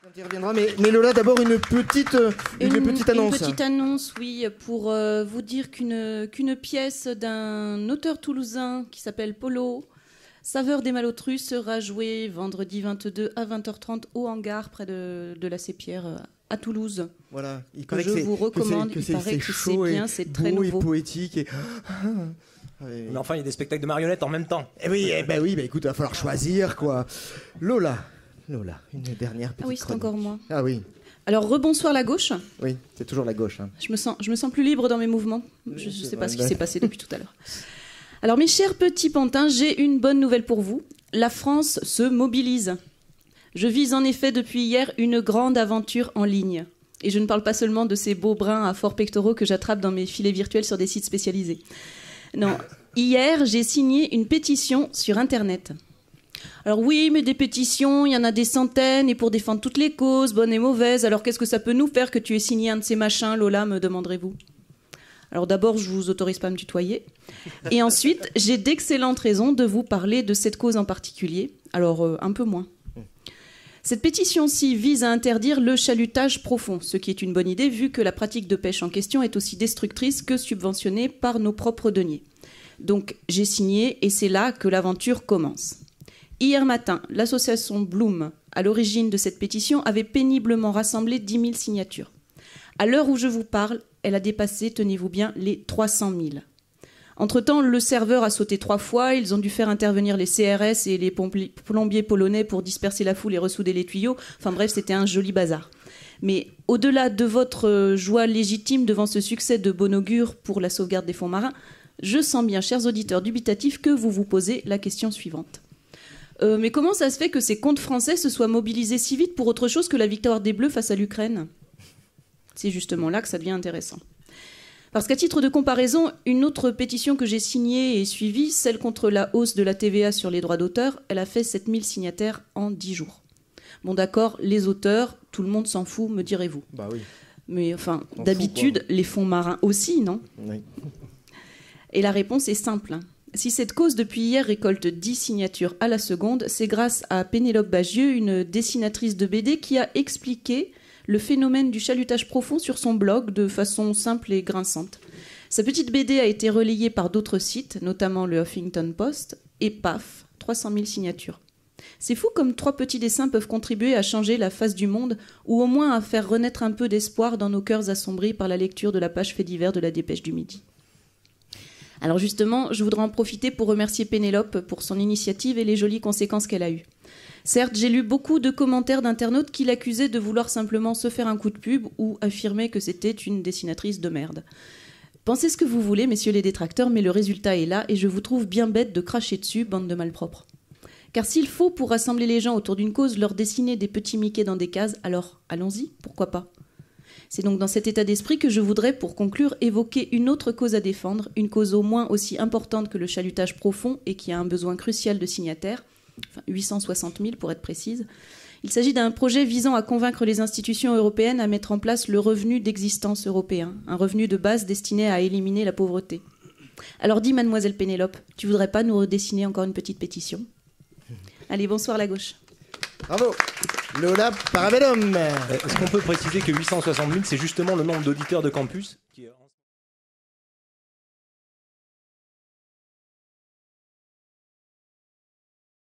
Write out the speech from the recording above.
On y reviendra, mais Lola, d'abord une petite annonce. Une petite annonce, oui, pour vous dire qu'une pièce d'un auteur toulousain qui s'appelle Polo, Saveur des Malotrues, sera jouée vendredi 22 à 20h30 au hangar près de la Sépierre à Toulouse. Voilà, je vous recommande, il paraît que c'est bien, c'est très nouveau. Et poétique. Mais enfin, il y a des spectacles de marionnettes en même temps. Oui, écoute, il va falloir choisir, quoi. Lola, une dernière petite c'est chronique. encore moi. Ah oui. Alors, rebonsoir la gauche. Oui, c'est toujours la gauche. Hein. Je me sens plus libre dans mes mouvements. Je ne sais pas ce qui s'est passé depuis tout à l'heure. Alors, mes chers petits pantins, j'ai une bonne nouvelle pour vous. La France se mobilise. Je vise en effet depuis hier une grande aventure en ligne. Et je ne parle pas seulement de ces beaux brins à forts pectoraux que j'attrape dans mes filets virtuels sur des sites spécialisés. Non, hier, j'ai signé une pétition sur Internet. Alors oui, mais des pétitions, il y en a des centaines, et pour défendre toutes les causes, bonnes et mauvaises, alors qu'est-ce que ça peut nous faire que tu aies signé un de ces machins, Lola, me demanderez-vous? Alors d'abord, je vous autorise pas à me tutoyer. Et ensuite, j'ai d'excellentes raisons de vous parler de cette cause en particulier. Alors, un peu moins. Cette pétition-ci vise à interdire le chalutage profond, ce qui est une bonne idée vu que la pratique de pêche en question est aussi destructrice que subventionnée par nos propres deniers. Donc j'ai signé et c'est là que l'aventure commence. Hier matin, l'association Bloom, à l'origine de cette pétition, avait péniblement rassemblé 10 000 signatures. À l'heure où je vous parle, elle a dépassé, tenez-vous bien, les 300 000. Entre-temps, le serveur a sauté 3 fois, ils ont dû faire intervenir les CRS et les plombiers polonais pour disperser la foule et ressouder les tuyaux. Enfin bref, c'était un joli bazar. Mais au-delà de votre joie légitime devant ce succès de bon augure pour la sauvegarde des fonds marins, je sens bien, chers auditeurs dubitatifs, que vous vous posez la question suivante. Mais comment ça se fait que ces comptes français se soient mobilisés si vite pour autre chose que la victoire des Bleus face à l'Ukraine? C'est justement là que ça devient intéressant. Parce qu'à titre de comparaison, une autre pétition que j'ai signée et suivie, celle contre la hausse de la TVA sur les droits d'auteur, elle a fait 7000 signataires en 10 jours. Bon d'accord, les auteurs, tout le monde s'en fout, me direz-vous. Bah oui. Mais enfin, d'habitude, les fonds marins aussi, non? Oui. Et la réponse est simple. Si cette cause depuis hier récolte 10 signatures à la seconde, c'est grâce à Pénélope Bagieux, une dessinatrice de BD, qui a expliqué le phénomène du chalutage profond sur son blog de façon simple et grinçante. Sa petite BD a été relayée par d'autres sites, notamment le Huffington Post, et paf, 300 000 signatures. C'est fou comme 3 petits dessins peuvent contribuer à changer la face du monde, ou au moins à faire renaître un peu d'espoir dans nos cœurs assombris par la lecture de la page faits divers de la Dépêche du Midi. Alors justement, je voudrais en profiter pour remercier Pénélope pour son initiative et les jolies conséquences qu'elle a eues. Certes, j'ai lu beaucoup de commentaires d'internautes qui l'accusaient de vouloir simplement se faire un coup de pub ou affirmer que c'était une dessinatrice de merde. Pensez ce que vous voulez, messieurs les détracteurs, mais le résultat est là et je vous trouve bien bête de cracher dessus, bande de malpropres. Car s'il faut, pour rassembler les gens autour d'une cause, leur dessiner des petits Mickey dans des cases, alors allons-y, pourquoi pas? C'est donc dans cet état d'esprit que je voudrais, pour conclure, évoquer une autre cause à défendre, une cause au moins aussi importante que le chalutage profond et qui a un besoin crucial de signataires, enfin 860 000 pour être précise. Il s'agit d'un projet visant à convaincre les institutions européennes à mettre en place le revenu d'existence européen, un revenu de base destiné à éliminer la pauvreté. Alors dis, mademoiselle Pénélope, tu voudrais pas nous redessiner encore une petite pétition? Allez, bonsoir la gauche. Bravo. Lola Parabellum. Est-ce qu'on peut préciser que 860 000, c'est justement le nombre d'auditeurs de campus